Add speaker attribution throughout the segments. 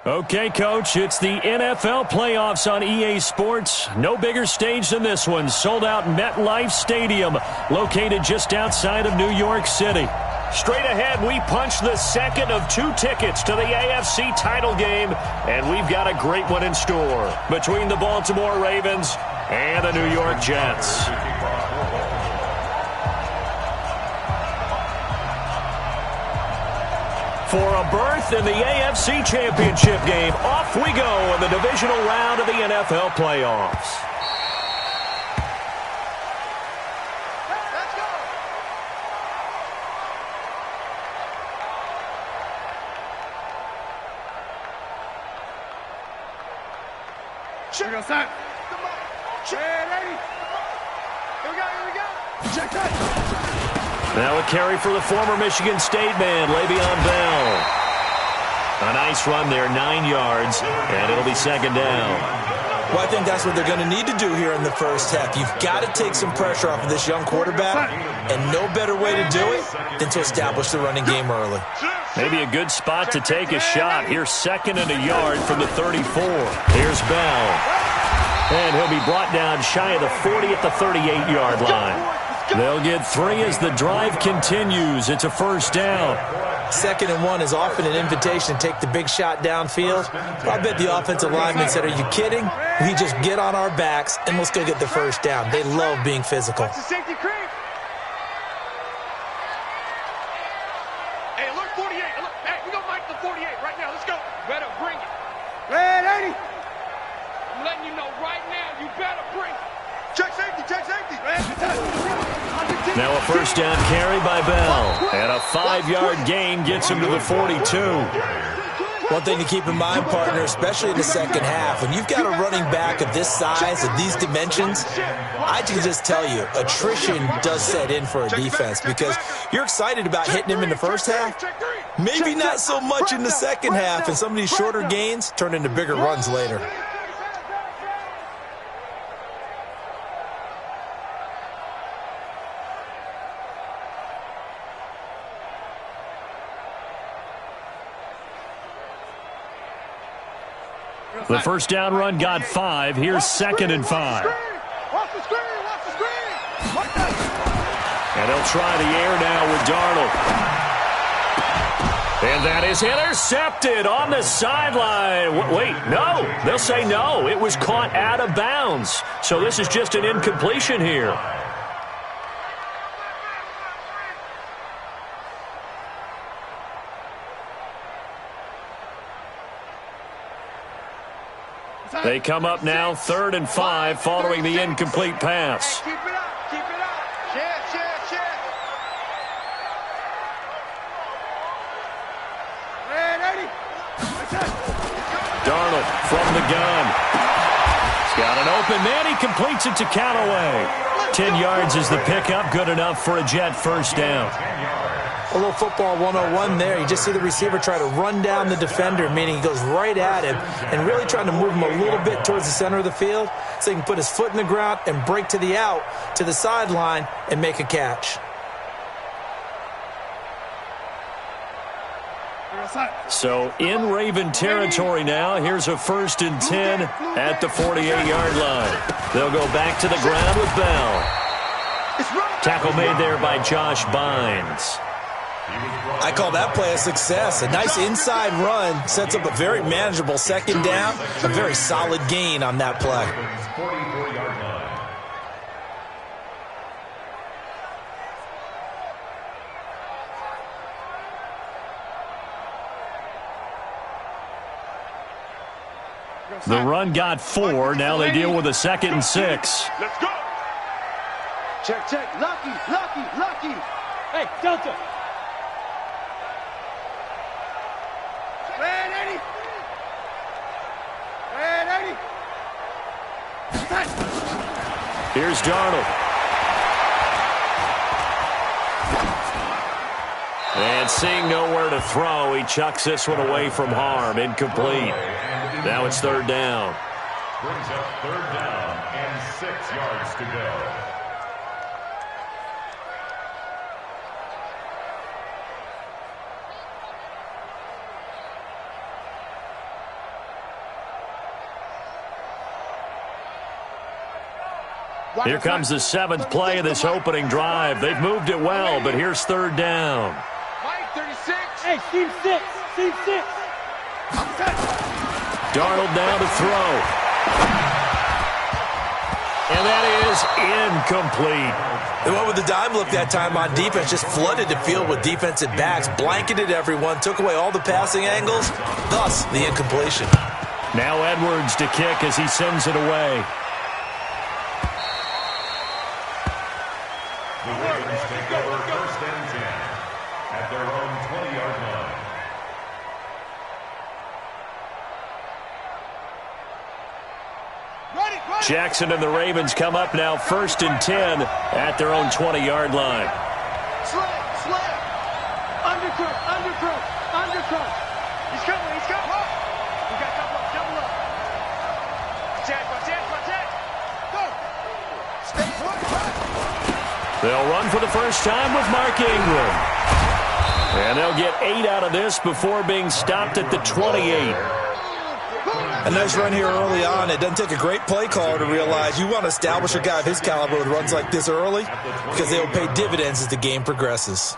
Speaker 1: Okay, Coach, it's the NFL playoffs on EA Sports. No bigger stage than this one. Sold out MetLife Stadium, located just outside of New York City. Straight ahead, we punch the second of 2 tickets to the AFC title game, and we've got a great one in store between the Baltimore Ravens and the New York Jets. For a berth in the AFC Championship game, off we go in the divisional round of the NFL playoffs.
Speaker 2: Here we go, son. Ready? Here we go. Check that.
Speaker 1: Now a carry for the former Michigan State man, Le'Veon Bell. A nice run there, 9 yards, and it'll be second down.
Speaker 3: Well, I think that's what they're going to need to do here in the first half. You've got to take some pressure off of this young quarterback, and no better way to do it than to establish the running game early.
Speaker 1: Maybe a good spot to take a shot. Here's second and a yard from the 34. Here's Bell. And he'll be brought down shy of the 40 at the 38-yard line. They'll get 3 as the drive continues. It's a first down.
Speaker 3: 2nd and 1 is often an invitation to take the big shot downfield. I bet the offensive lineman said, are you kidding? We just get on our backs and let's go get the first down. They love being physical.
Speaker 2: Safety creep. Hey, alert 48. Alert. Hey, we gonna mic the 48 right now. Let's go. Better bring it. Ready. I'm letting you know right now, you better bring it. Check safety.
Speaker 1: Now a first down carry by Bell. And a 5-yard gain gets him to the 42.
Speaker 3: One thing to keep in mind, partner, especially in the second half, when you've got a running back of this size, of these dimensions, I can just tell you, attrition does set in for a defense because you're excited about hitting him in the first half, maybe not so much in the second half, and some of these shorter gains turn into bigger runs later.
Speaker 1: The first down run got 5. Here's 2nd and 5.
Speaker 2: Watch the screen.
Speaker 1: And he'll try the air now with Darnold. And that is intercepted on the sideline. Wait, no. They'll say no. It was caught out of bounds. So this is just an incompletion here. They come up now 3rd and 5 following the incomplete pass.
Speaker 2: Keep it up. Share. Ready.
Speaker 1: Darnold from the gun. He's got an open man. He completes it to Callaway. 10 yards is the pickup. Good enough for a Jet first down.
Speaker 3: A little football 101 there. You just see the receiver try to run down the defender, meaning he goes right at him and really trying to move him a little bit towards the center of the field so he can put his foot in the ground and break to the out, to the sideline, and make a catch.
Speaker 1: So in Raven territory now. Here's a 1st and 10 at the 48-yard line. They'll go back to the ground with Bell. Tackle made there by Josh Bynes.
Speaker 3: I call that play a success. A nice inside run sets up a very manageable 2nd down. A very solid gain on that play.
Speaker 1: The run got 4. Now they deal with a 2nd and 6.
Speaker 2: Let's go. Check. Lucky. Hey, Delta. Ready.
Speaker 1: Here's Darnold. And seeing nowhere to throw, he chucks this one away from harm. Incomplete. Now it's 3rd down.
Speaker 4: Brings up 3rd down and 6 yards to go.
Speaker 1: Here comes the 7th play of this opening drive. They've moved it well, but here's 3rd down.
Speaker 2: Mike, 36.
Speaker 5: Hey, Steve 6. Steve 6.
Speaker 1: Darnold now to throw. And that is incomplete.
Speaker 3: They went with the dime look that time on defense, just flooded the field with defensive backs, blanketed everyone, took away all the passing angles, thus the incompletion.
Speaker 1: Now Edwards to kick as he sends it away.
Speaker 4: The Ravens take over 1st and 10 at their own 20-yard line.
Speaker 1: Jackson and the Ravens come up now 1st and 10 at their own 20-yard line.
Speaker 2: Slam. Undercut. He's coming. We got double up. Attack. Go. Stay put.
Speaker 1: They'll run for the first time with Mark Ingram. And they'll get 8 out of this before being stopped at the 28.
Speaker 3: A nice run here early on. It doesn't take a great play caller to realize you want to establish a guy of his caliber with runs like this early because they will pay dividends as the game progresses.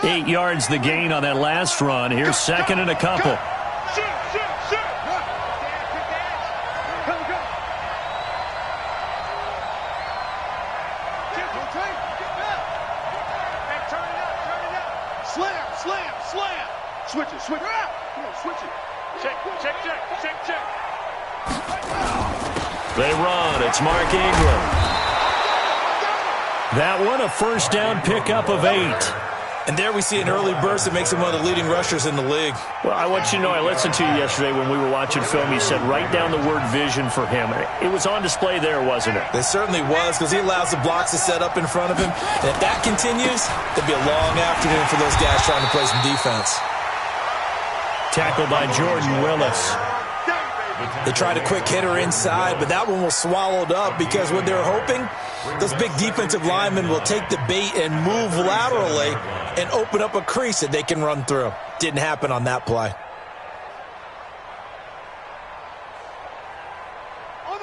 Speaker 1: 8 yards the gain on that last run. Here's 2nd and a couple.
Speaker 2: Shoot. Go. Hey, turn it up. Slam. Switch it. Come on, switch it. Check.
Speaker 1: They run. It's Mark Ingram. That one a first down pickup of 8.
Speaker 3: And there we see an early burst that makes him one of the leading rushers in the league.
Speaker 1: Well, I want you to know, I listened to you yesterday when we were watching film. You said write down the word vision for him. It was on display there, wasn't it?
Speaker 3: It certainly was because he allows the blocks to set up in front of him. And if that continues, it'll be a long afternoon for those guys trying to play some defense.
Speaker 1: Tackled by Jordan Willis.
Speaker 3: They tried a quick hitter inside, but that one was swallowed up because what they're hoping, those big defensive linemen will take the bait and move laterally and open up a crease that they can run through. Didn't happen on that play.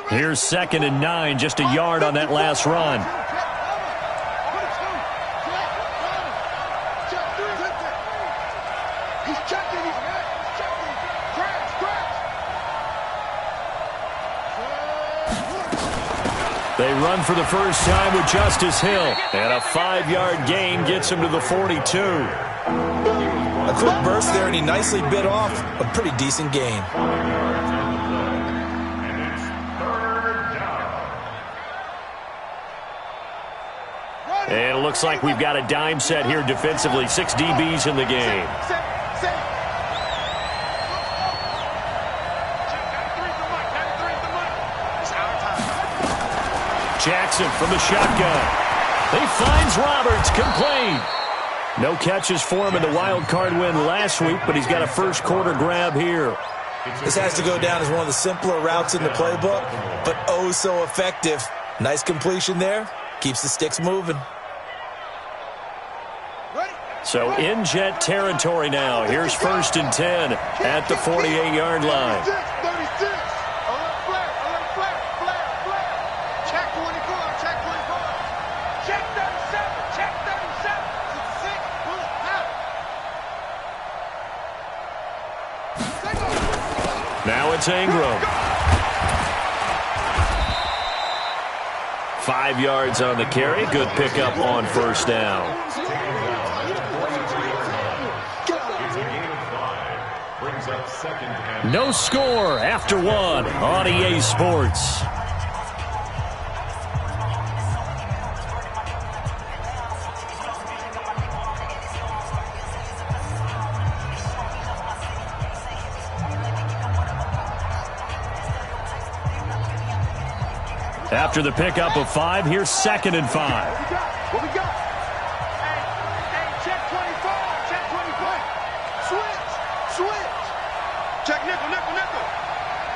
Speaker 1: Here's 2nd and 9, just a yard on that last run. They run for the first time with Justice Hill. And a 5-yard gain gets him to the 42.
Speaker 3: A quick burst there, and he nicely bit off a pretty decent gain.
Speaker 4: And it's 3rd down.
Speaker 1: And it looks like we've got a dime set here defensively. 6 DBs in the game. Jackson from the shotgun. He finds Roberts, complete. No catches for him in the wild card win last week, but he's got a first quarter grab here.
Speaker 3: This has to go down as one of the simpler routes in the playbook, but oh so effective. Nice completion there. Keeps the sticks moving.
Speaker 1: So in jet territory now. Here's 1st and 10 at the 48-yard line. Now it's Ingram. 5 yards on the carry. Good pickup on first down.
Speaker 4: It's a gain of 5. Brings up 2nd and...
Speaker 1: No score after 1 on EA Sports. After the pickup of 5, here's 2nd and 5.
Speaker 2: What we got? Hey, check 25. Check 25. Switch. Check nickel.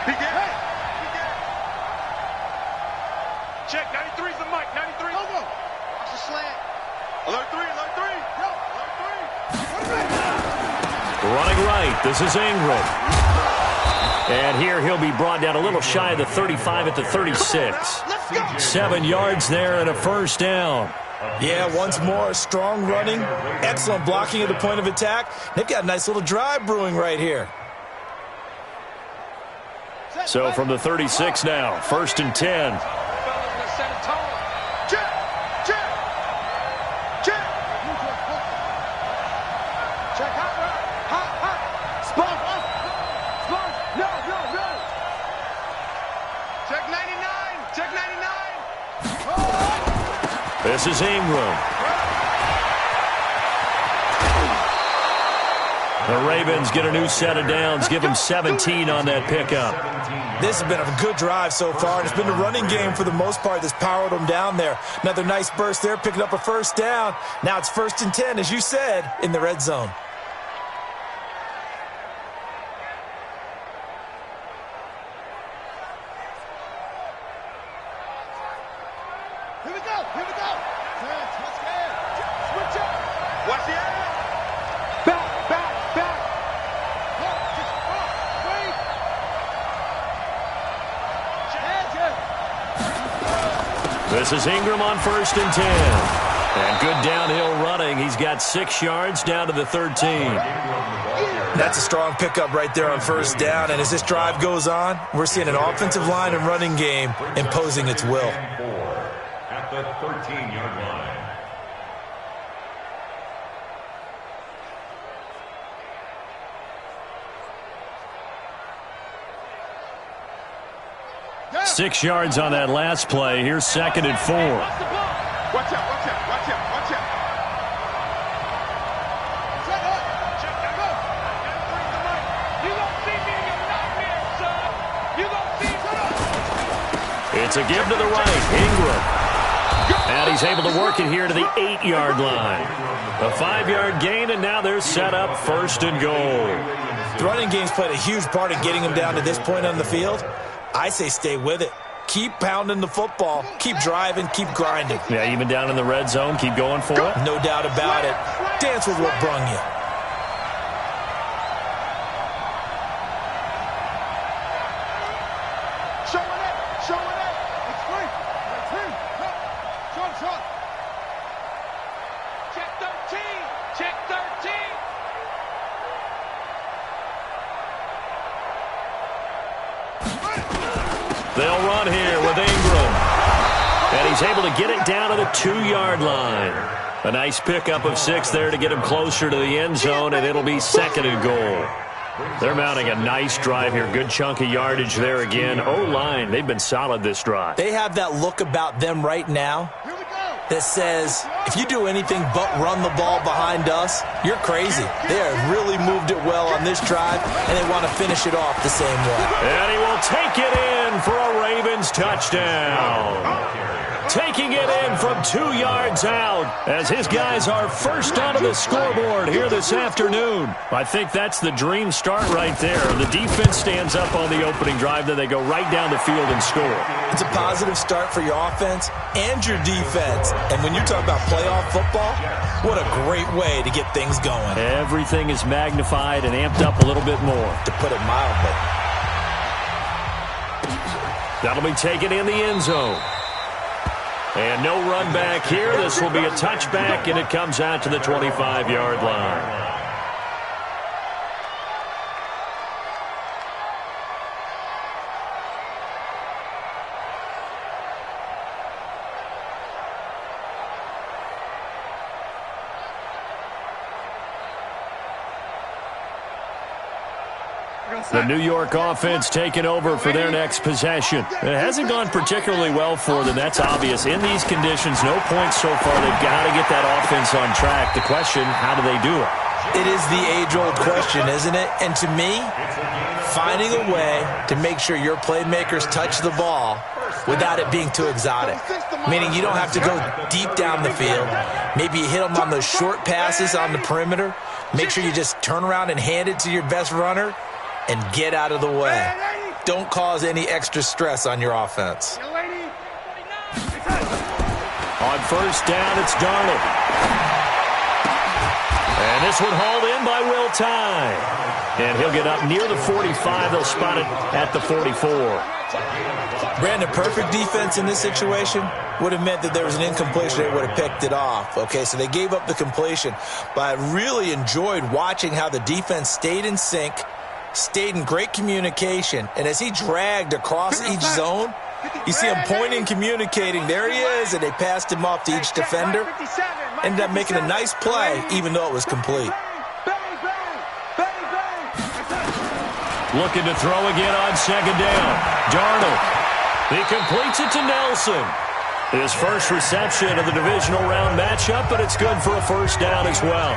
Speaker 2: He get it. Check 93's the mic. 93. Go. Watch the slant. Alert 3. Go. Alert 3.
Speaker 1: Running right. This is Ingram. And here he'll be brought down a little shy of the 35 at the 36. 7 yards there and a first down.
Speaker 3: Yeah, once more, strong running, excellent blocking at the point of attack. They've got a nice little drive brewing right here.
Speaker 1: So from the 36 now, 1st and 10. This is Ingram. The Ravens get a new set of downs, give them 17 on that pickup.
Speaker 3: This has been a good drive so far, and it's been the running game for the most part that's powered them down there. Another nice burst there, picking up a first down. Now it's 1st and 10, as you said, in the red zone.
Speaker 1: This is Ingram on 1st and 10. And good downhill running. He's got 6 yards down to the 13.
Speaker 3: That's a strong pickup right there on 1st down. And as this drive goes on, we're seeing an offensive line and running game imposing its will.
Speaker 4: At the 13-yard line.
Speaker 1: Yeah. 6 yards on that last play. Here's 2nd and 4.
Speaker 2: Watch out, watch out, watch out, watch out.
Speaker 1: It's a give to the right, Ingram. And he's able to work it here to the 8-yard line. A 5-yard gain, and now they're set up 1st and goal.
Speaker 3: The running game's played a huge part in getting them down to this point on the field. I say stay with it. Keep pounding the football. Keep driving. Keep grinding.
Speaker 1: Yeah, even down in the red zone, keep going for it.
Speaker 3: No doubt about it. Dance with what brung you.
Speaker 1: They'll run here with Ingram. And he's able to get it down to the 2-yard line. A nice pickup of 6 there to get him closer to the end zone, and it'll be 2nd and goal. They're mounting a nice drive here. Good chunk of yardage there again. O-line, they've been solid this drive.
Speaker 3: They have that look about them right now that says, if you do anything but run the ball behind us, you're crazy. They have really moved it well on this drive, and they want to finish it off the same way.
Speaker 1: And he will take it in for a Ravens touchdown. Taking it in from 2 yards out as his guys are first onto the scoreboard here this afternoon. I think that's the dream start right there. The defense stands up on the opening drive, then they go right down the field and score.
Speaker 3: It's a positive start for your offense and your defense. And when you talk about playoff football, what a great way to get things going.
Speaker 1: Everything is magnified and amped up a little bit more.
Speaker 3: To put it mildly.
Speaker 1: That'll be taken in the end zone. And no run back here. This will be a touchback, and it comes out to the 25-yard line. The New York offense taking over for their next possession. It hasn't gone particularly well for them. That's obvious. In these conditions, no points so far. They've got to get that offense on track. The question, how do they do it?
Speaker 3: It is the age-old question, isn't it? And to me, finding a way to make sure your playmakers touch the ball without it being too exotic. Meaning you don't have to go deep down the field. Maybe you hit them on those short passes on the perimeter. Make sure you just turn around and hand it to your best runner and get out of the way. Don't cause any extra stress on your offense.
Speaker 1: On first down, it's Darnold. And this one hauled in by Will Tye. And he'll get up near the 45. They'll spot it at the 44.
Speaker 3: Brandon, perfect defense in this situation would have meant that there was an incompletion. They would have picked it off. Okay, so they gave up the completion. But I really enjoyed watching how the defense stayed in sync, stayed in great communication. And as he dragged across each zone, you see him pointing, communicating. There he is, and they passed him off to each defender. Ended up making a nice play, even though it was complete.
Speaker 1: Looking to throw again on second down. Darnold. He completes it to Nelson. His first reception of the divisional round matchup, but it's good for a first down as well.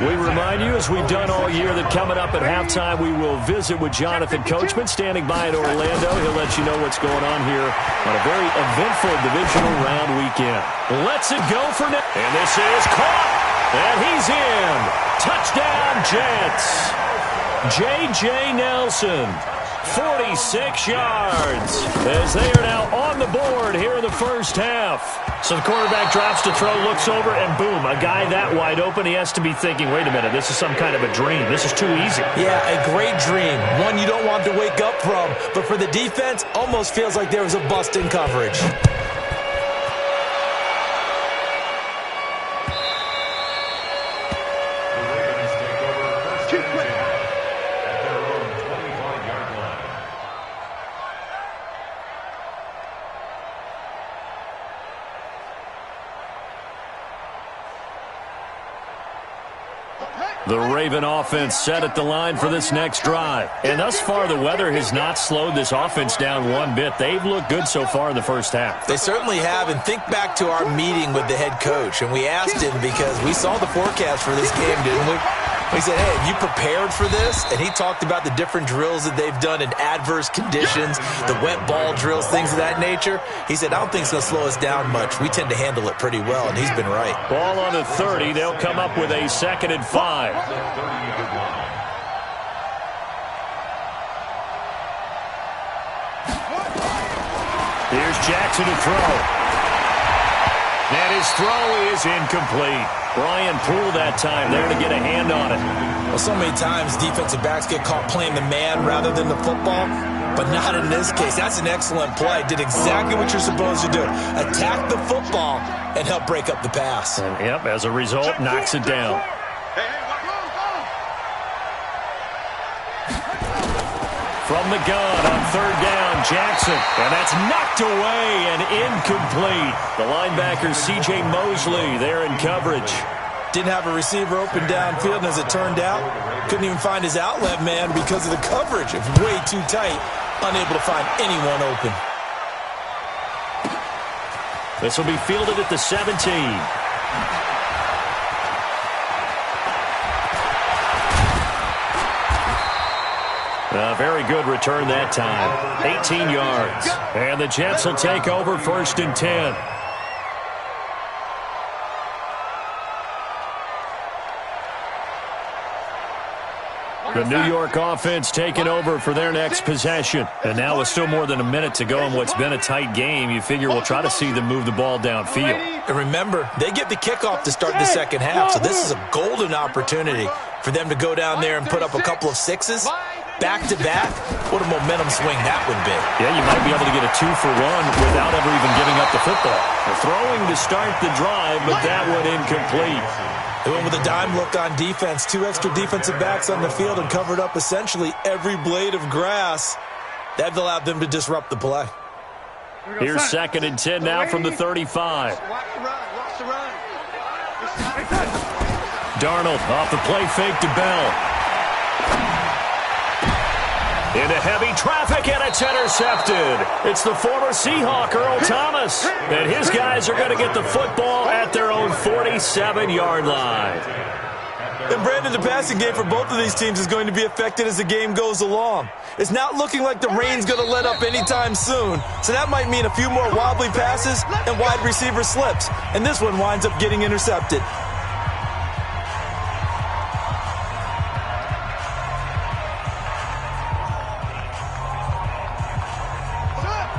Speaker 1: We remind you, as we've done all year, that coming up at halftime, we will visit with Jonathan Coachman standing by in Orlando. He'll let you know what's going on here on a very eventful divisional round weekend. Lets it go for now. And this is caught. And he's in. Touchdown, Jets. J.J. Nelson, 46 yards, as they are now on the board here in the first half. So the quarterback drops to throw, looks over, and boom, a guy that wide open, he has to be thinking, wait a minute, this is some kind of a dream. This is too easy.
Speaker 3: Yeah, a great dream. One you don't want to wake up from. But for the defense, almost feels like there was a bust in coverage.
Speaker 1: The Raven offense set at the line for this next drive. And thus far, the weather has not slowed this offense down one bit. They've looked good so far in the first half.
Speaker 3: They certainly have. And think back to our meeting with the head coach. And we asked him, because we saw the forecast for this game, didn't we? We said, hey, have you prepared for this? And he talked about the different drills that they've done in adverse conditions, the wet ball drills, things of that nature. He said, I don't think it's going to slow us down much. We tend to handle it pretty well, and he's been right.
Speaker 1: Ball on the 30. They'll come up with a 2nd and 5. Here's Jackson to throw. And his throw is incomplete. Brian Poole that time there to get a hand on it.
Speaker 3: Well, so many times defensive backs get caught playing the man rather than the football, but not in this case. That's an excellent play. Did exactly what you're supposed to do. Attack the football and help break up the pass.
Speaker 1: And, yep, as a result, knocks it down. From the gun on 3rd down, Jackson. And that's knocked away and incomplete. The linebacker, C.J. Mosley, there in coverage.
Speaker 3: Didn't have a receiver open downfield, and as it turned out, couldn't even find his outlet man because of the coverage. It's way too tight, unable to find anyone open.
Speaker 1: This will be fielded at the 17. A very good return that time. 18 yards. And the Jets will take over 1st and 10. The New York offense taking over for their next possession. And now with still more than a minute to go in what's been a tight game, you figure we'll try to see them move the ball downfield.
Speaker 3: And remember, they get the kickoff to start the second half, so this is a golden opportunity for them to go down there and put up a couple of sixes. Back-to-back, what a momentum swing that would be.
Speaker 1: Yeah, you might be able to get a 2-for-1 without ever even giving up the football. The throwing to start the drive, but that one incomplete.
Speaker 3: They went with a dime look on defense. 2 extra defensive backs on the field and covered up essentially every blade of grass. That allowed them to disrupt the play.
Speaker 1: Here's 2nd and 10 now from the 35. Darnold off the play fake to Bell. Into heavy traffic, and it's intercepted. It's the former Seahawk, Earl Thomas. And his guys are going to get the football at their own 47-yard line.
Speaker 3: And Brandon, the passing game for both of these teams is going to be affected as the game goes along. It's not looking like the rain's going to let up anytime soon. So that might mean a few more wobbly passes and wide receiver slips. And this one winds up getting intercepted.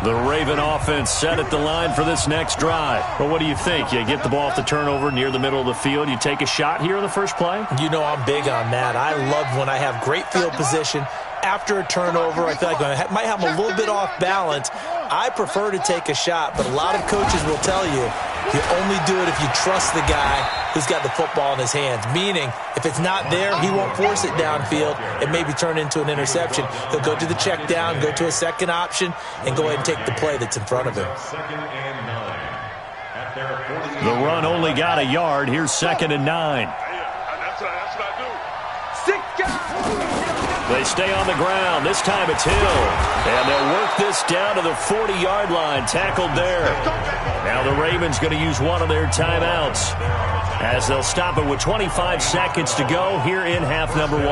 Speaker 1: The Raven offense set at the line for this next drive. Well, what do you think? You get the ball off the turnover near the middle of the field. You take a shot here in the first play?
Speaker 3: You know I'm big on that. I love when I have great field position. After a turnover, I feel like I might have a little bit off balance. I prefer to take a shot, but a lot of coaches will tell you only do it if you trust the guy who's got the football in his hands. Meaning, if it's not there, he won't force it downfield and maybe turn into an interception. He'll go to the check down, go to a second option, and go ahead and take the play that's in front of him.
Speaker 1: The run only got a yard. Here's 2nd and 9.
Speaker 2: That's what I do. 6 guys.
Speaker 1: They stay on the ground. This time it's Hill. And they'll work this down to the 40-yard line. Tackled there. Now the Ravens going to use one of their timeouts as they'll stop it with 25 seconds to go here in half number 1.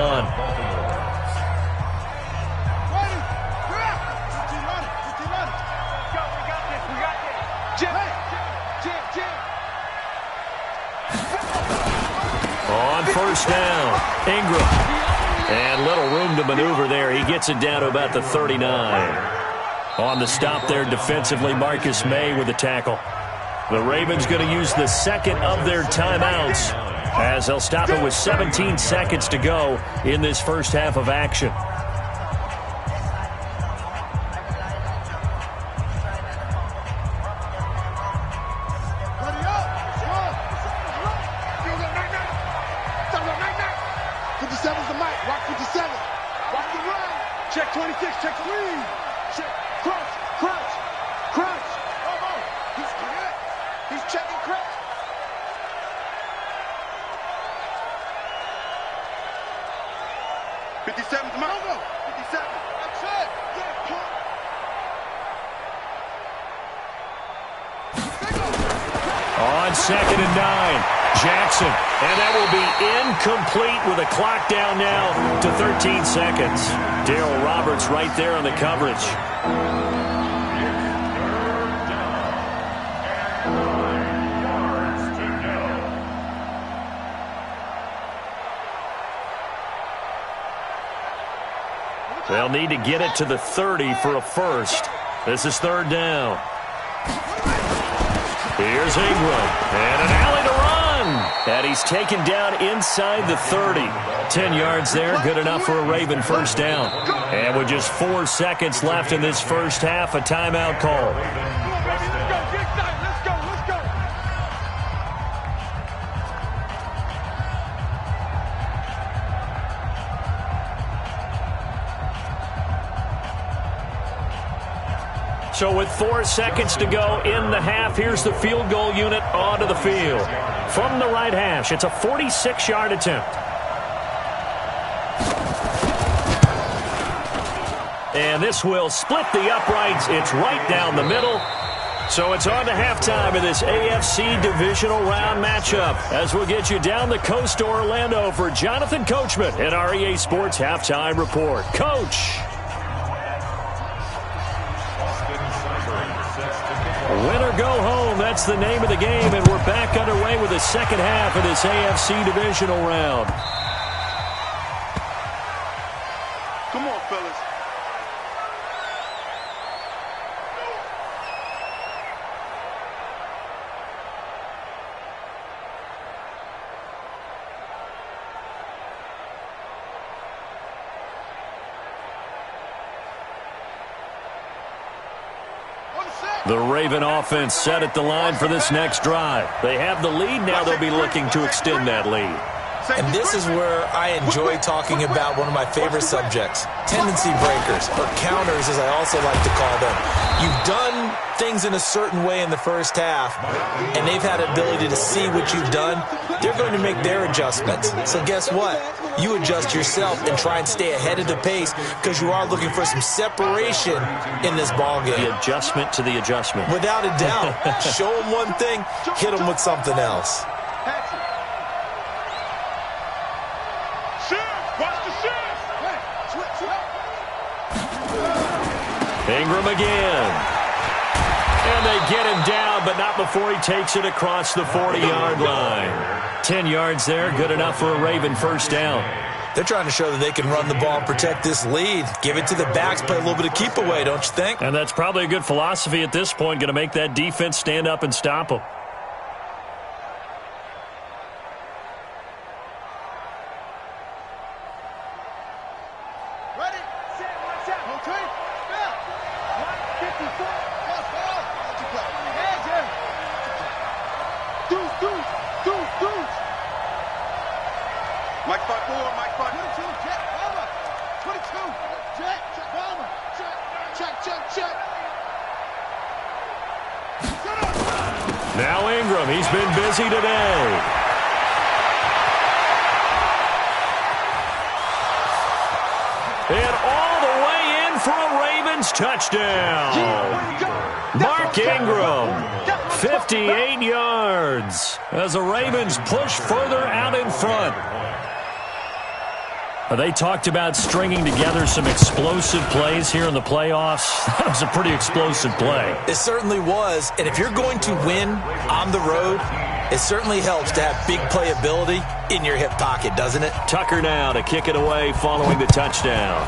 Speaker 1: On first down, Ingram. And little room to maneuver there. He gets it down to about the 39. On the stop there defensively, Marcus May with the tackle. The Ravens going to use the second of their timeouts as they'll stop it with 17 seconds to go in this first half of action.
Speaker 2: Check 26, check 3. Check, crunch, crunch, crunch. He's checking crunch. 57's the mark. 57. That's it.
Speaker 1: On 2nd and 9. Jackson, and that will be incomplete with a clock down now to 13 seconds. Darryl Roberts right there on the coverage. They'll need to get it to the 30 for a first. This is 3rd down. Here's Ingram, and an alley to run. And he's taken down inside the 30. 10 yards there, good enough for a Raven first down. And with just 4 seconds left in this first half, a timeout call. So with 4 seconds to go in the half, here's the field goal unit onto the field. From the right hash, it's a 46-yard attempt. And this will split the uprights. It's right down the middle. So it's on to halftime of this AFC divisional round matchup as we'll get you down the coast to Orlando for Jonathan Coachman in our EA Sports Halftime Report. Coach. Win or go home, that's the name of the game, and we're back underway with the second half of this AFC divisional round.
Speaker 2: Come on, fellas.
Speaker 1: The Raven offense set at the line for this next drive. They have the lead. Now they'll be looking to extend that lead.
Speaker 3: And this is where I enjoy talking about one of my favorite subjects, tendency breakers, or counters as I also like to call them. You've done things in a certain way in the first half, and they've had an ability to see what you've done. They're going to make their adjustments. So guess what? You adjust yourself and try and stay ahead of the pace because you are looking for some separation in this ballgame.
Speaker 1: The adjustment to the adjustment.
Speaker 3: Without a doubt. Show them one thing, hit them with something else.
Speaker 1: Ingram again. And they get him down, but not before he takes it across the 40-yard line. 10 yards there, good enough for a Raven first down.
Speaker 3: They're trying to show that they can run the ball and protect this lead. Give it to the backs, play a little bit of keep away, don't you think?
Speaker 1: And that's probably a good philosophy at this point, going to make that defense stand up and stop them.
Speaker 2: Mike 5-4, Mike 5 22, check, Bomber. 22, check, Bomber. Check.
Speaker 1: Now Ingram, he's been busy today. And all the way in for a Ravens touchdown. Mark Ingram, 58 yards as the Ravens push further out in front. They talked about stringing together some explosive plays here in the playoffs. That was a pretty explosive play.
Speaker 3: It certainly was. And if you're going to win on the road, it certainly helps to have big playability in your hip pocket, doesn't it?
Speaker 1: Tucker now to kick it away following the touchdown.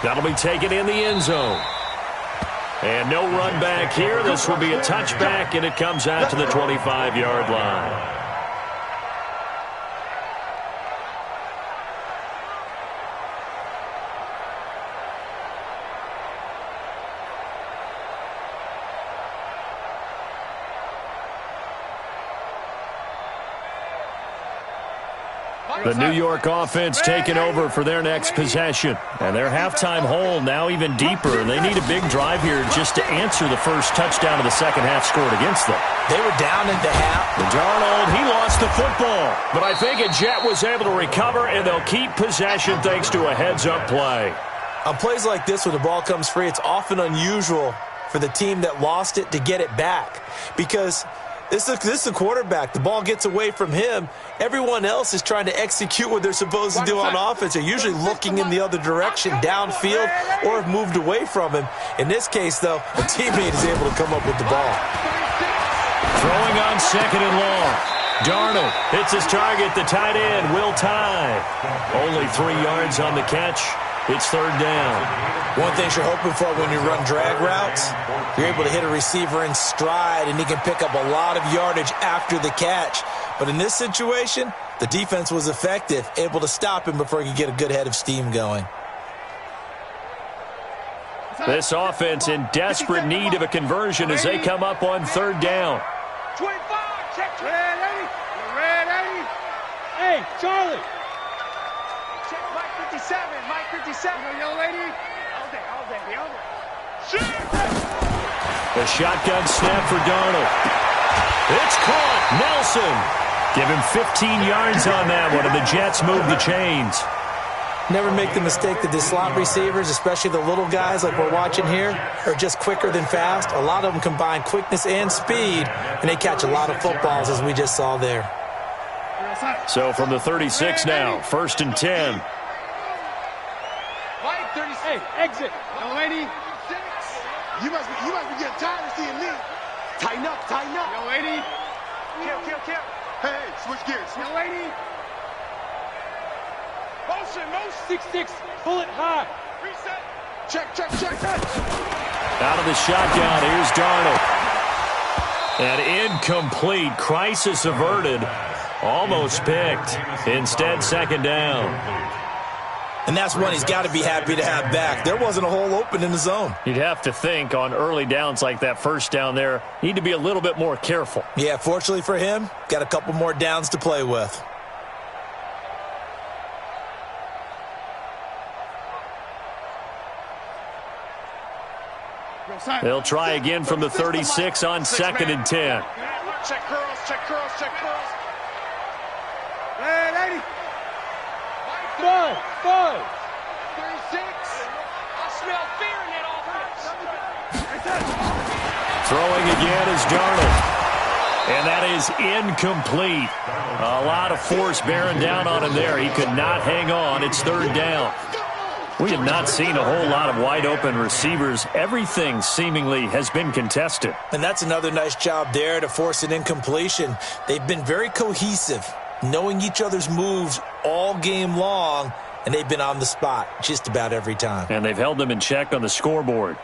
Speaker 1: That'll be taken in the end zone. And no run back here. This will be a touchback, and it comes out to the 25-yard line. The New York offense taking over for their next possession. And their halftime hole now even deeper. They need a big drive here just to answer the first touchdown of the second half scored against them.
Speaker 3: They were down into half.
Speaker 1: Darnold, he lost the football. But I think a Jet was able to recover, and they'll keep possession thanks to a heads-up play.
Speaker 3: On plays like this, when the ball comes free, it's often unusual for the team that lost it to get it back. Because this is a quarterback. The ball gets away from him. Everyone else is trying to execute what they're supposed to do on offense. They're usually looking in the other direction, downfield, or have moved away from him. In this case, though, a teammate is able to come up with the ball.
Speaker 1: Throwing on second and long. Darnold hits his target. The tight end, Will Tye. Only 3 yards on the catch. It's third down.
Speaker 3: One thing you're hoping for when you run drag routes, you're able to hit a receiver in stride, and he can pick up a lot of yardage after the catch. But in this situation, the defense was effective, able to stop him before he could get a good head of steam going.
Speaker 1: This offense in desperate need of a conversion as they come up on third down.
Speaker 2: 25, check. Red 80. Red 80.
Speaker 5: Hey, Charlie.
Speaker 2: Check Mike 57. Mike 57. Young lady. All day. Shoot.
Speaker 1: A shotgun snap for Darnold. It's caught. Nelson. Give him 15 yards on that one, and the Jets move the chains.
Speaker 3: Never make the mistake that the slot receivers, especially the little guys like we're watching here, are just quicker than fast. A lot of them combine quickness and speed, and they catch a lot of footballs, as we just saw there.
Speaker 1: So from the 36 now, 1st and 10.
Speaker 2: Mike 36.
Speaker 5: Hey, exit.
Speaker 2: Young lady. You must be getting tired of seeing me. Tighten up. Young lady. Kill. Hey, switch gears. Young lady. Motion.
Speaker 5: 6-6. Pull it high.
Speaker 2: Reset. Check.
Speaker 1: Out of the shotgun, here's Darnold. And incomplete. Crisis averted. Almost picked. Instead, second down.
Speaker 3: And that's one he's got to be happy to have back. There wasn't a hole open in the zone.
Speaker 1: You'd have to think on early downs like that first down there, need to be a little bit more careful.
Speaker 3: Yeah, fortunately for him, got a couple more downs to play with.
Speaker 1: They'll try again from the 36 on 2nd and 10.
Speaker 2: Check curls. Red 80.
Speaker 5: 5.
Speaker 2: 36. I smell fear in that offense.
Speaker 1: Throwing again is Darnold. And that is incomplete. A lot of force bearing down on him there. He could not hang on. It's third down. We have not seen a whole lot of wide-open receivers. Everything seemingly has been contested.
Speaker 3: And that's another nice job there to force an incompletion. They've been very cohesive knowing each other's moves all game long, and they've been on the spot just about every time.
Speaker 1: And they've held them in check on the scoreboard.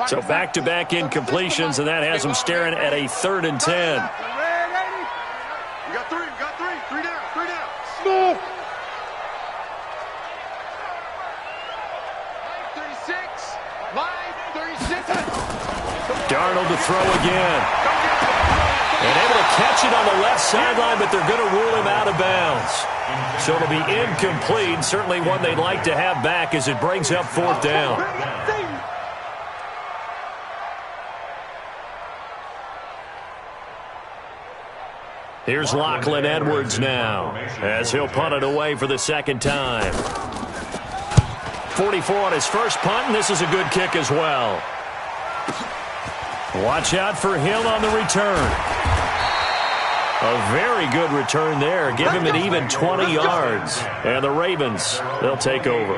Speaker 1: So back-to-back incompletions, and that has them staring at a 3rd and 10.
Speaker 2: We got three. Three down.
Speaker 5: Move.
Speaker 2: 36.
Speaker 1: Darnold to throw again. And able to catch it on the left sideline, but they're going to rule him out of bounds. So it'll be incomplete. Certainly one they'd like to have back as it brings up 4th down. Here's Lachlan Edwards now as he'll punt it away for the 2nd time. 44 on his first punt, and this is a good kick as well. Watch out for him on the return. A very good return there. Give him an even 20 yards. And the Ravens, they'll take over.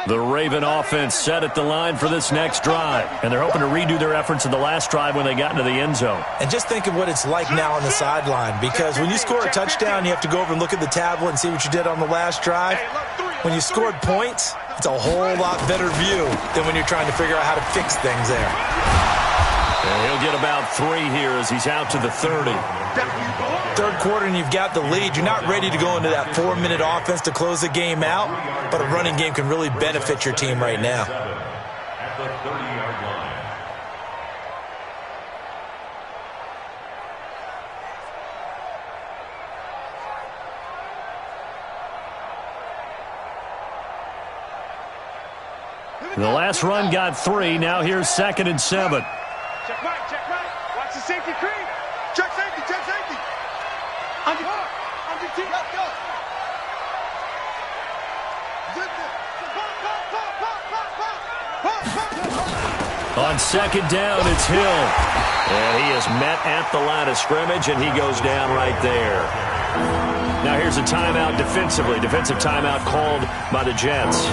Speaker 1: The Raven offense set at the line for this next drive. And they're hoping to redo their efforts in the last drive when they got into the end zone.
Speaker 3: And just think of what it's like now on the sideline, because when you score a touchdown, you have to go over and look at the tablet and see what you did on the last drive. When you scored points, it's a whole lot better view than when you're trying to figure out how to fix things there.
Speaker 1: And he'll get about 3 here as he's out to the 30.
Speaker 3: 3rd quarter and you've got the lead. You're not ready to go into that 4-minute offense to close the game out, but a running game can really benefit your team right now.
Speaker 4: At the 30-yard line.
Speaker 1: The last run got 3. Now here's 2nd and 7.
Speaker 2: Check right. Watch the safety creep. Check safety. Under team. Go.
Speaker 1: On 2nd down, it's Hill. And he is met at the line of scrimmage, and he goes down right there. Now here's a timeout defensively. Defensive timeout called by the Jets.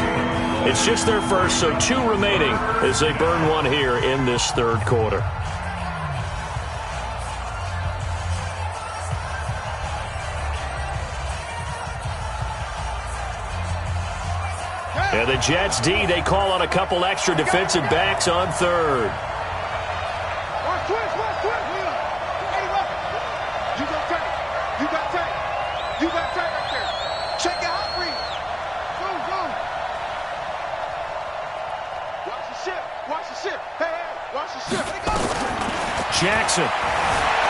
Speaker 1: It's just their first, so 2 remaining as they burn one here in this 3rd quarter. And the Jets D, they call on a couple extra defensive backs on 3rd.
Speaker 2: Watch twist. You got tight right there. Check your hot read. Go. Watch the ship. Hey, watch the ship. Let it go.
Speaker 1: Jackson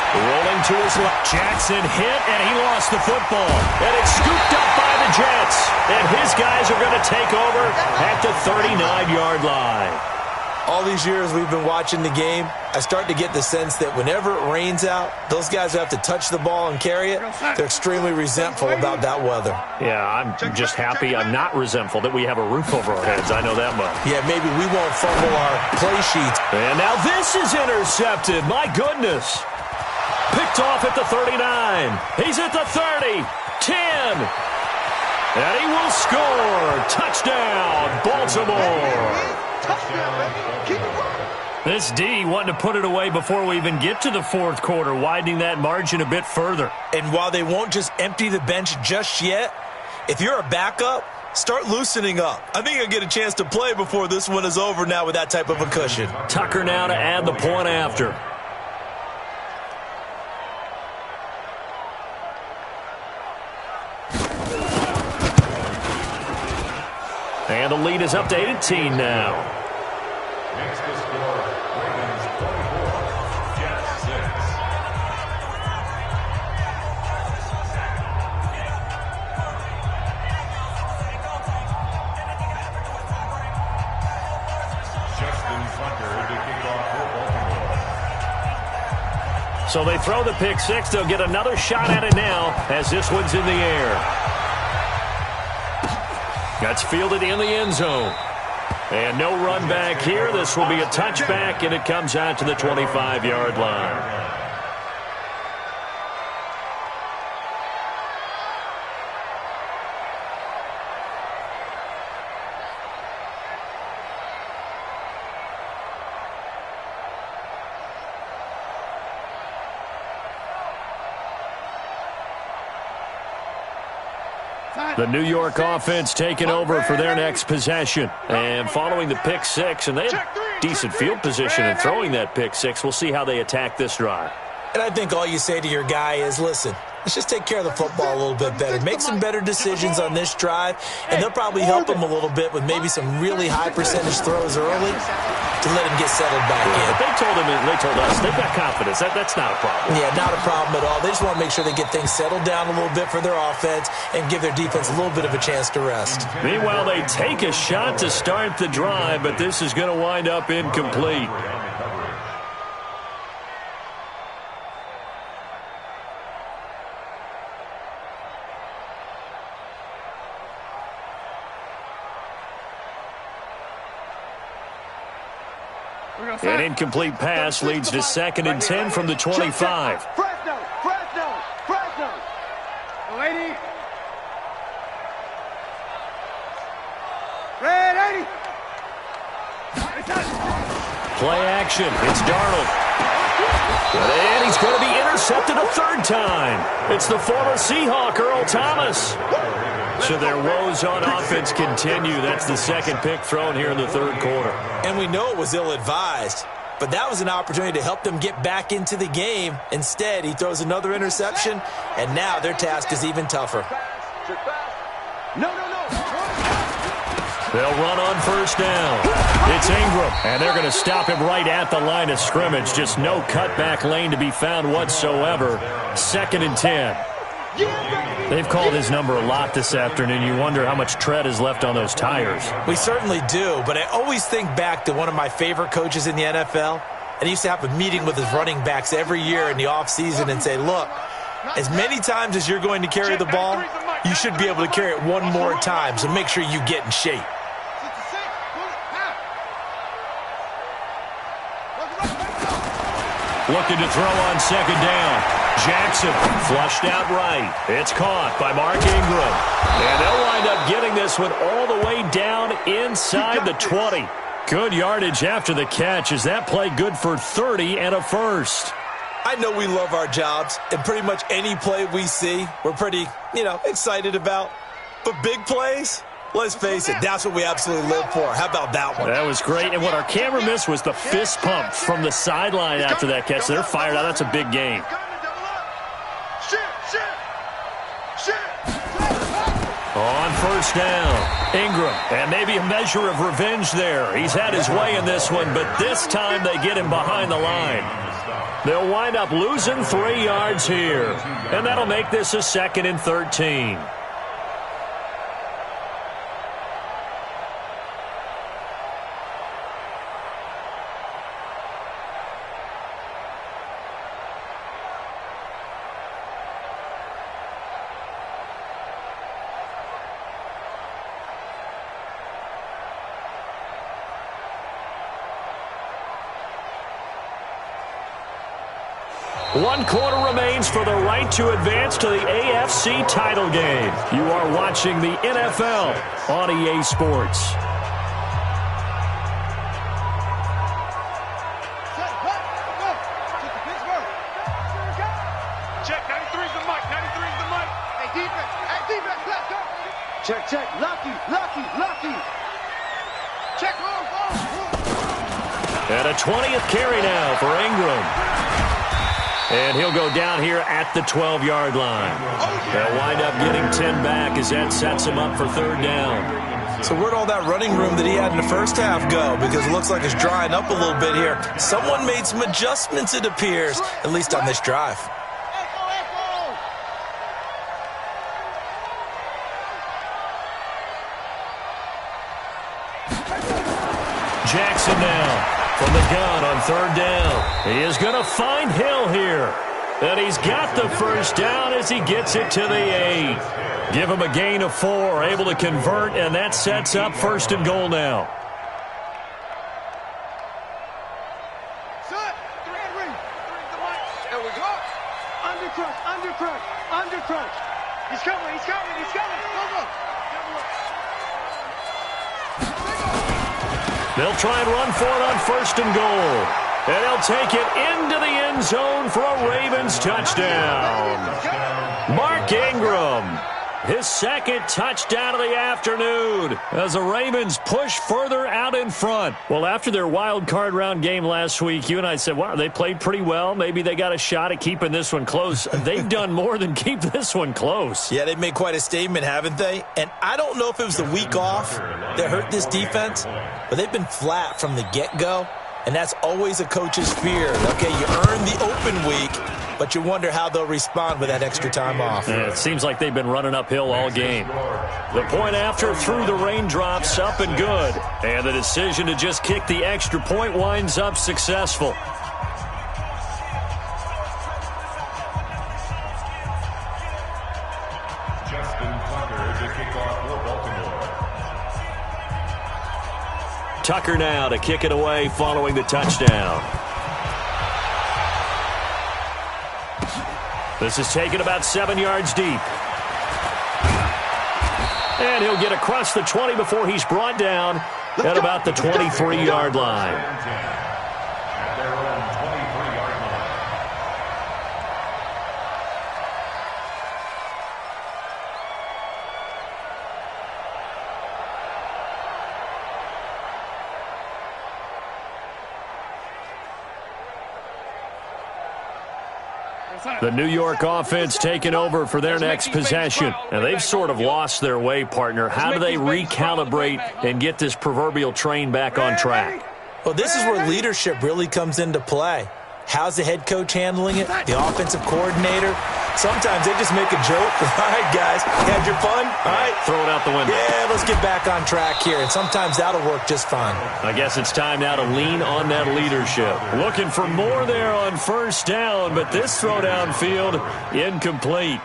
Speaker 1: rolling to his left. Jackson hit, and he lost the football. And it's scooped up by the Jets. And his guys are going to take over at the 39-yard line.
Speaker 3: All these years we've been watching the game, I start to get the sense that whenever it rains out, those guys who have to touch the ball and carry it, they're extremely resentful about that weather.
Speaker 1: Yeah, I'm just happy I'm not resentful that we have a roof over our heads. I know that much.
Speaker 3: Yeah, maybe we won't fumble our play sheets.
Speaker 1: And now this is intercepted. My goodness. Picked off at the 39. He's at the 30. 10. And he will score. Touchdown, Baltimore. This D wanting to put it away before we even get to the 4th quarter, widening that margin a bit further.
Speaker 3: And while they won't just empty the bench just yet, if you're a backup, start loosening up. I think you'll get a chance to play before this one is over now with that type of a cushion.
Speaker 1: Tucker now to add the point after. And the lead is up to 18 now.
Speaker 4: Makes the score Ravens 24, Jets 6. Justin Tucker to kick off for Baltimore.
Speaker 1: So they throw the pick 6. They'll get another shot at it now as this one's in the air. That's fielded in the end zone. And no run back here. This will be a touchback, and it comes out to the 25-yard line. The New York offense taking over for their next possession. And following the pick six, and they had decent field position in throwing that pick six. We'll see how they attack this drive.
Speaker 3: And I think all you say to your guy is, listen, let's just take care of the football a little bit better. Make some better decisions on this drive, and they'll probably help him a little bit with maybe some really high percentage throws early to let him get settled back in.
Speaker 1: But they told him, and they told us, they've got confidence. That's not a problem.
Speaker 3: Yeah, not a problem at all. They just want to make sure they get things settled down a little bit for their offense and give their defense a little bit of a chance to rest.
Speaker 1: Meanwhile, they take a shot to start the drive, but this is going to wind up incomplete. An incomplete pass leads to 2nd and 10 from the 25.
Speaker 2: Fresno. Lady. Red 80.
Speaker 1: Play action. It's Darnold. And he's going to be intercepted a third time. It's the former Seahawk, Earl Thomas. So their woes on offense continue. That's the second pick thrown here in the third quarter.
Speaker 3: And we know it was ill-advised, but that was an opportunity to help them get back into the game. Instead, he throws another interception, and now their task is even tougher.
Speaker 2: No.
Speaker 1: They'll run on first down. It's Ingram, and they're going to stop him right at the line of scrimmage. Just no cutback lane to be found whatsoever. 2nd and 10. They've called his number a lot this afternoon. You wonder how much tread is left on those tires.
Speaker 3: We certainly do, but I always think back to one of my favorite coaches in the NFL. And he used to have a meeting with his running backs every year in the offseason and say, look, as many times as you're going to carry the ball, you should be able to carry it one more time, so make sure you get in shape.
Speaker 1: Looking to throw on 2nd down. Jackson flushed out right. It's caught by Mark Ingram. And they'll wind up getting this one all the way down inside the 20. Good yardage after the catch. Is that play good for 30 and a first?
Speaker 3: I know we love our jobs, and pretty much any play we see, we're pretty, excited about. But big plays, let's face it, that's what we absolutely live for. How about that one?
Speaker 1: That was great. And what our camera missed was the fist pump from the sideline after that catch. They're fired out. That's a big game. On first down, Ingram, and maybe a measure of revenge there. He's had his way in this one, but this time they get him behind the line. They'll wind up losing 3 yards here, and that'll make this a 2nd and 13. One quarter remains for the right to advance to the AFC title game. You are watching the NFL on EA Sports.
Speaker 2: Check, 93's the mic, 93's the mic. Hey, defense, let's go. Check, lucky. Check,
Speaker 1: And a 20th carry now for Ingram. And he'll go down here at the 12-yard line. They'll wind up getting 10 back as that sets him up for 3rd down.
Speaker 3: So where'd all that running room that he had in the first half go? Because it looks like it's drying up a little bit here. Someone made some adjustments, it appears, at least on this drive.
Speaker 1: Jackson now. From the gun on 3rd down. He is going to find Hill here. And he's got the first down as he gets it to the 8. Give him a gain of 4. Able to convert, and that sets up 1st and goal now.
Speaker 2: There we go. Undercrush. He's coming. Go.
Speaker 1: They'll try and run for it on 1st and goal. And they'll take it into the end zone for a Ravens touchdown. Mark Ingram. His second touchdown of the afternoon as the Ravens push further out in front. Well, after their wild card round game last week, you and I said, wow, they played pretty well. Maybe they got a shot at keeping this one close. They've done more than keep this one close.
Speaker 3: Yeah, they've made quite a statement, haven't they? And I don't know if it was the week off that hurt this defense, but they've been flat from the get-go, and that's always a coach's fear. Okay, you earn the open week, but you wonder how they'll respond with that extra time off.
Speaker 1: Yeah, it seems like they've been running uphill all game. The point after through the raindrops, up and good. And the decision to just kick the extra point winds up successful. Tucker now to kick it away following the touchdown. This is taken about 7 yards deep. And he'll get across the 20 before he's brought down at about the 23-yard line. The New York offense taking over for their next possession. And they've sort of lost their way, partner. How do they recalibrate and get this proverbial train back on track?
Speaker 3: Well, this is where leadership really comes into play. How's the head coach handling it? The offensive coordinator? Sometimes they just make a joke. All right, guys, you had your fun? All right.
Speaker 1: Throw it out the window.
Speaker 3: Yeah, let's get back on track here. And sometimes that'll work just fine.
Speaker 1: I guess it's time now to lean on that leadership. Looking for more there on first down, but this throw downfield incomplete.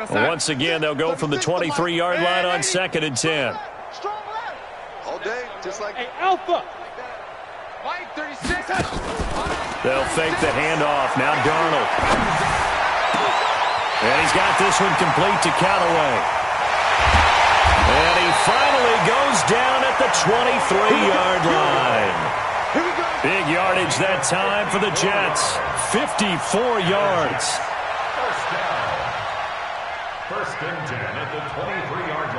Speaker 1: Once again, they'll go from the 23-yard line on 2nd and 10.
Speaker 2: All day, just like
Speaker 5: hey, Alpha.
Speaker 2: Mike 36.
Speaker 1: They'll fake the handoff. Now Darnold. And he's got this one complete to Callaway. And he finally goes down at the 23-yard line. Big yardage that time for the Jets. 54 yards.
Speaker 4: First and 10 at the 23-yard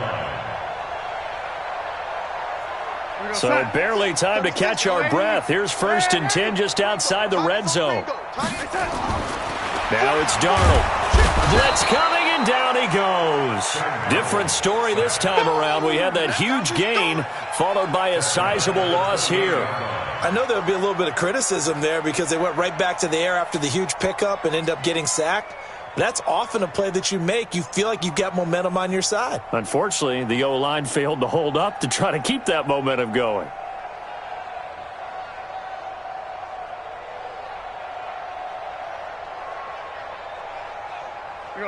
Speaker 4: line.
Speaker 1: So barely time to catch our breath. Here's 1st and 10 just outside the red zone. Now it's Darnold. Blitz coming, and down he goes. Different story this time around. We had that huge gain followed by a sizable loss here.
Speaker 3: I know there'll be a little bit of criticism there because they went right back to the air after the huge pickup and end up getting sacked. That's often a play that you make. You feel like you've got momentum on your side.
Speaker 1: Unfortunately, the O-line failed to hold up to try to keep that momentum going.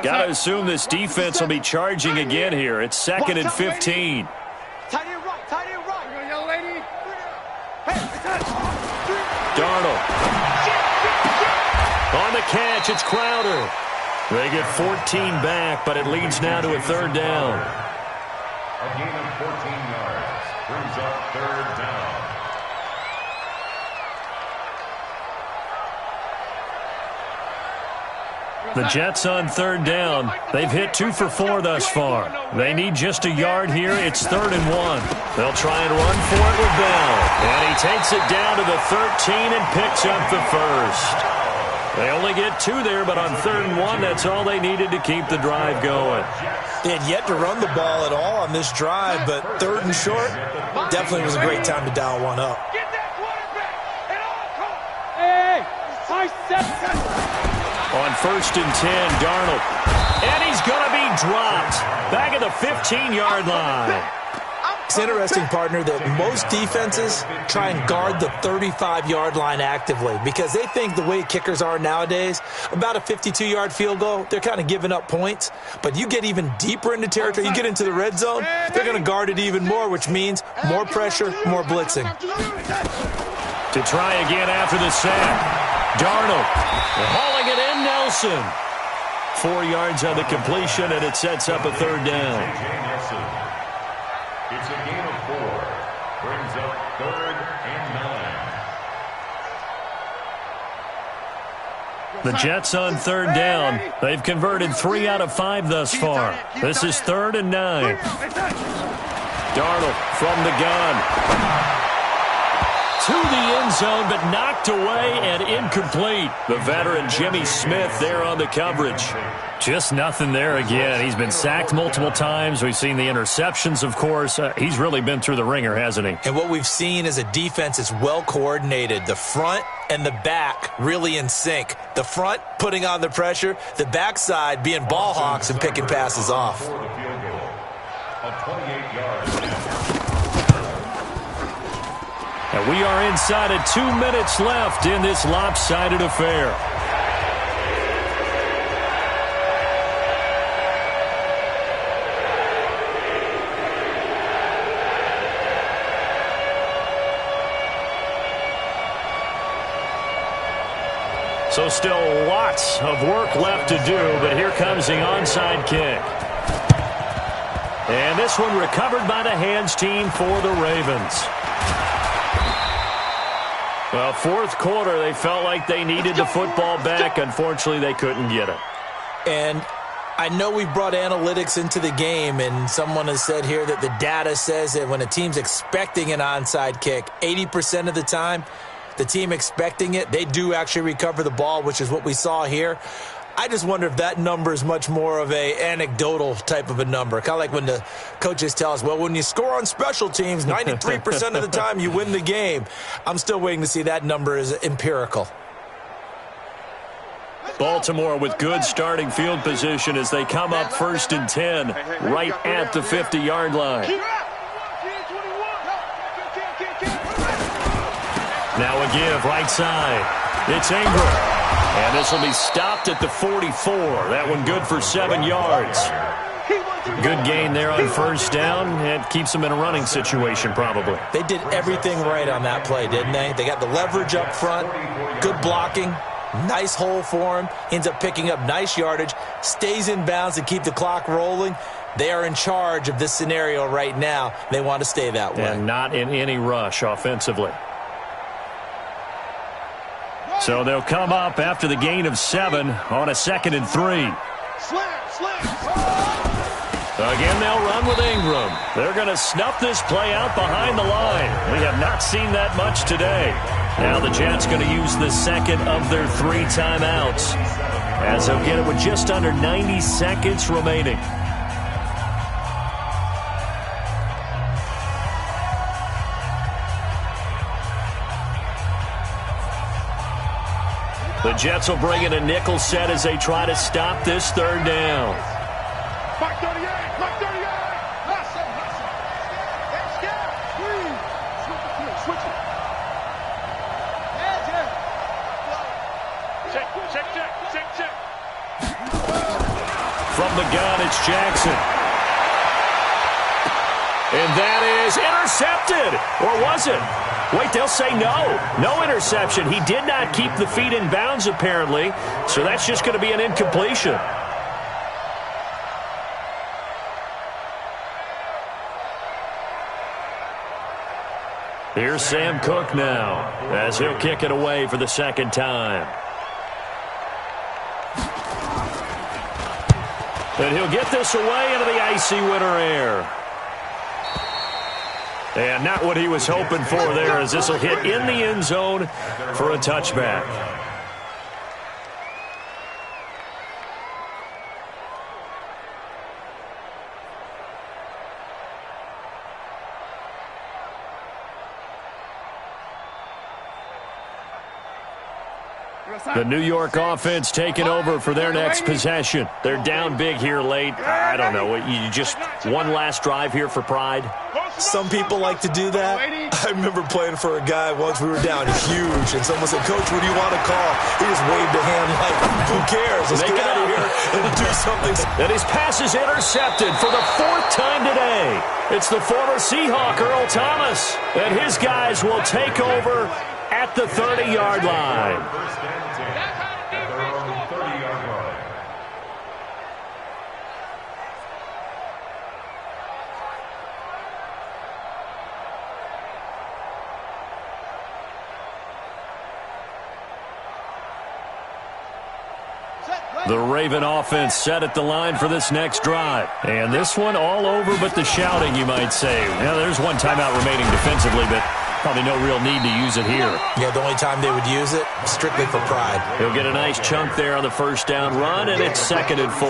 Speaker 1: Got to assume this defense will be charging again here. It's 2nd and 15. Darnold. On the catch, it's Crowder. They get 14 back, but it leads now to a 3rd down.
Speaker 4: A gain of 14 yards brings up 3rd down.
Speaker 1: The Jets on 3rd down. They've hit 2 for 4 thus far. They need just a yard here. It's 3rd and 1. They'll try and run for it with Bell. And he takes it down to the 13 and picks up the first. They only get 2 there, but on 3rd and 1, that's all they needed to keep the drive going.
Speaker 3: They had yet to run the ball at all on this drive, but 3rd and short definitely was a great time to dial one up.
Speaker 5: Hey, high set.
Speaker 1: On 1st and 10, Darnold. And he's going to be dropped. Back at the 15-yard line.
Speaker 3: It's interesting, partner, that most defenses try and guard the 35-yard line actively because they think the way kickers are nowadays, about a 52-yard field goal, they're kind of giving up points. But you get even deeper into territory, you get into the red zone, they're going to guard it even more, which means more pressure, more blitzing.
Speaker 1: To try again after the sack. Darnold hauling it in. Nelson. 4 yards on the completion, and it sets up a third down.
Speaker 4: It's a gain of 4. Brings up 3rd and 9.
Speaker 1: The Jets on third down. They've converted 3 out of 5 thus far. This is 3rd and 9. Darnold from the gun. To the end zone, but knocked away and incomplete. The veteran Jimmy Smith there on the coverage. Just nothing there again. He's been sacked multiple times. We've seen the interceptions, of course. He's really been through the ringer, hasn't he?
Speaker 3: And what we've seen is a defense that's well coordinated. The front and the back really in sync. The front putting on the pressure. The backside being ball hawks and picking passes off.
Speaker 4: For the field goal of 28 yards.
Speaker 1: And we are inside of 2 minutes left in this lopsided affair. So still lots of work left to do, but here comes the onside kick. And this one recovered by the hands team for the Ravens. Well, fourth quarter, they felt like they needed the football back. Unfortunately, they couldn't get it.
Speaker 3: And I know we brought analytics into the game, and someone has said here that the data says that when a team's expecting an onside kick, 80% of the time, the team expecting it, they do actually recover the ball, which is what we saw here. I just wonder if that number is much more of a anecdotal type of a number. Kind of like when the coaches tell us, well, when you score on special teams, 93% of the time you win the game. I'm still waiting to see that number is empirical.
Speaker 1: Baltimore with good starting field position as they come up 1st and 10 right at the 50-yard line. Now a give right side. It's Ingram. And this will be stopped at the 44. That one good for 7 yards. Good gain there on first down. It keeps them in a running situation probably.
Speaker 3: They did everything right on that play, didn't they? They got the leverage up front, good blocking, nice hole for him. Ends up picking up nice yardage, stays in bounds to keep the clock rolling. They are in charge of this scenario right now. They want to stay that way.
Speaker 1: And not in any rush offensively. So they'll come up after the gain of 7 on a 2nd and 3. Again, they'll run with Ingram. They're going to snuff this play out behind the line. We have not seen that much today. Now the Jets going to use the second of their 3 timeouts, as they'll get it with just under 90 seconds remaining. The Jets will bring in a nickel set as they try to stop this third down.
Speaker 2: Mike 38, Mike 38. Switch it. Check.
Speaker 1: From the gun, it's Jackson. And that is intercepted. Or was it? Wait, they'll say no. No interception. He did not keep the feet in bounds, apparently. So that's just going to be an incompletion. Here's Sam Cook now, as he'll kick it away for the second time. And he'll get this away into the icy winter air. And not what he was hoping for there, as this will hit in the end zone for a touchback. The New York offense taking over for their next possession. They're down big here late. I don't know. You just one last drive here for pride?
Speaker 3: Some people like to do that. I remember playing for a guy once. We were down huge, and someone said, "Coach, what do you want to call?" He just waved a hand like, "Who cares? Let's get out of here and do something."
Speaker 1: And his pass is intercepted for the 4th time today. It's the former Seahawk, Earl Thomas, and his guys will take over at the 30-yard line.
Speaker 4: First and 10 at their own 30-yard line.
Speaker 1: The Raven offense set at the line for this next drive. And this one all over but the shouting, you might say. Now, there's one timeout remaining defensively, but probably no real need to use it here.
Speaker 3: Yeah, the only time they would use it, strictly for pride.
Speaker 1: He'll get a nice chunk there on the first down run, and it's 2nd and 4.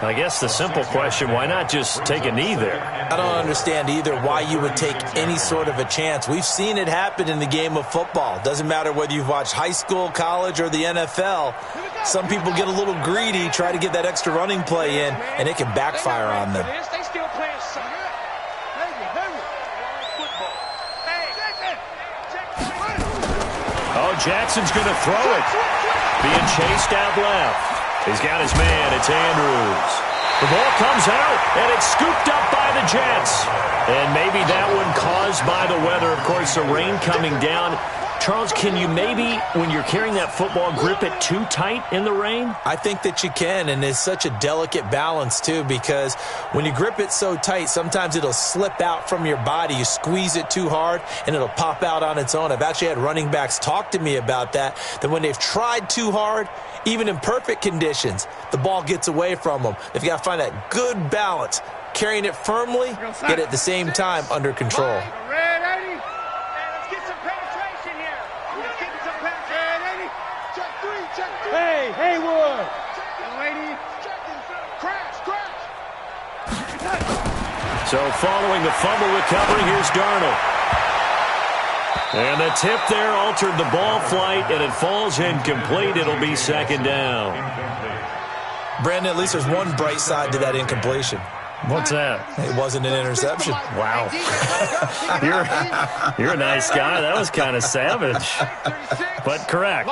Speaker 1: I guess the simple question, why not just take a knee there?
Speaker 3: I don't understand either why you would take any sort of a chance. We've seen it happen in the game of football. Doesn't matter whether you've watched high school, college, or the NFL. Some people get a little greedy, try to get that extra running play in, and it can backfire on them.
Speaker 2: They still playing soccer.
Speaker 1: Oh, Jackson's going to throw it. Being chased out left. He's got his man. It's Andrews. The ball comes out, and it's scooped up by the Jets. And maybe that one caused by the weather. Of course, the rain coming down. Charles, can you maybe, when you're carrying that football, grip it too tight in the rain?
Speaker 3: I think that you can, and it's such a delicate balance, too, because when you grip it so tight, sometimes it'll slip out from your body. You squeeze it too hard, and it'll pop out on its own. I've actually had running backs talk to me about that when they've tried too hard, even in perfect conditions, the ball gets away from them. They've got to find that good balance, carrying it firmly, yet at the same time under control.
Speaker 5: Hey, Haywood!
Speaker 1: So following the fumble recovery, here's Darnold. And the tip there altered the ball flight, and it falls incomplete. It'll be 2nd down.
Speaker 3: Brandon, at least there's one bright side to that incompletion.
Speaker 1: What's that?
Speaker 3: It wasn't an interception.
Speaker 1: Wow. You're a nice guy. That was kind of savage. But correct.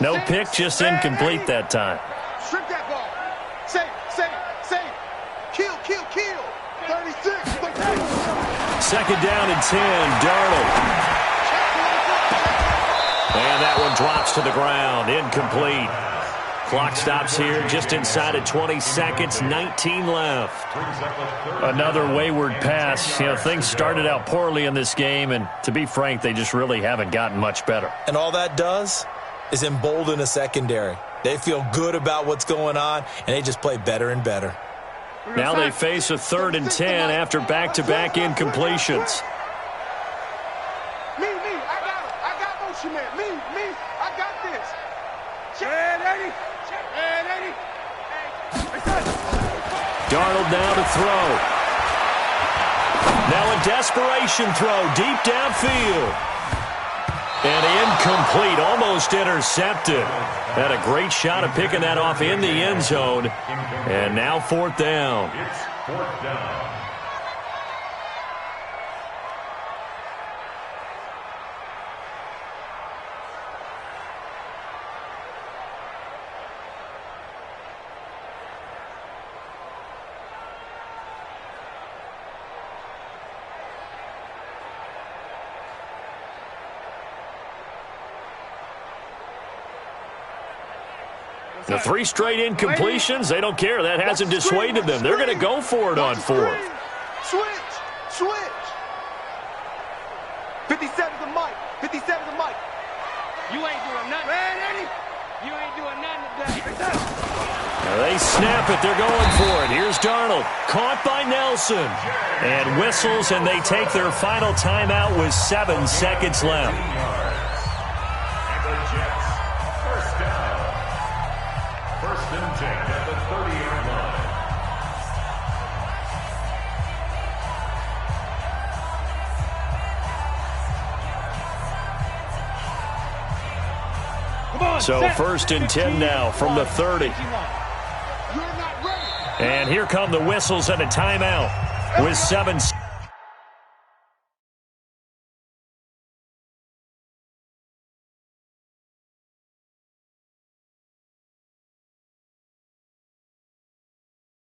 Speaker 1: No pick, just incomplete that time.
Speaker 2: Strip that ball. Save. Kill. 36.
Speaker 1: 2nd down and 10. Darnold. And that one drops to the ground. Incomplete. Clock stops here just inside of 20 seconds, 19 left. Another wayward pass. You know, things started out poorly in this game, and to be frank, they just really haven't gotten much better.
Speaker 3: And all that does is embolden a secondary. They feel good about what's going on, and they just play better and better.
Speaker 1: Now they face a 3rd and 10 after back-to-back incompletions.
Speaker 2: Me. I got motion man. Me. I got this. Eddie.
Speaker 1: Darnold now to throw. Now a desperation throw deep downfield. And incomplete, almost intercepted. Had a great shot at picking that off in the end zone. And now 4th down.
Speaker 4: It's 4th down.
Speaker 1: The 3 straight incompletions, they don't care. That hasn't dissuaded them. They're going to go for it on 4th.
Speaker 2: Switch. 57 to Mike. You ain't doing nothing. You ain't doing nothing today.
Speaker 1: Now they snap it. They're going for it. Here's Darnold. Caught by Nelson. And whistles, and they take their final timeout with 7 seconds left.
Speaker 4: And the Jets, first down. 1st and 10 at the 30-yard line.
Speaker 1: So 1st and 10 now from the 30. And here come the whistles and a timeout with 7 seconds.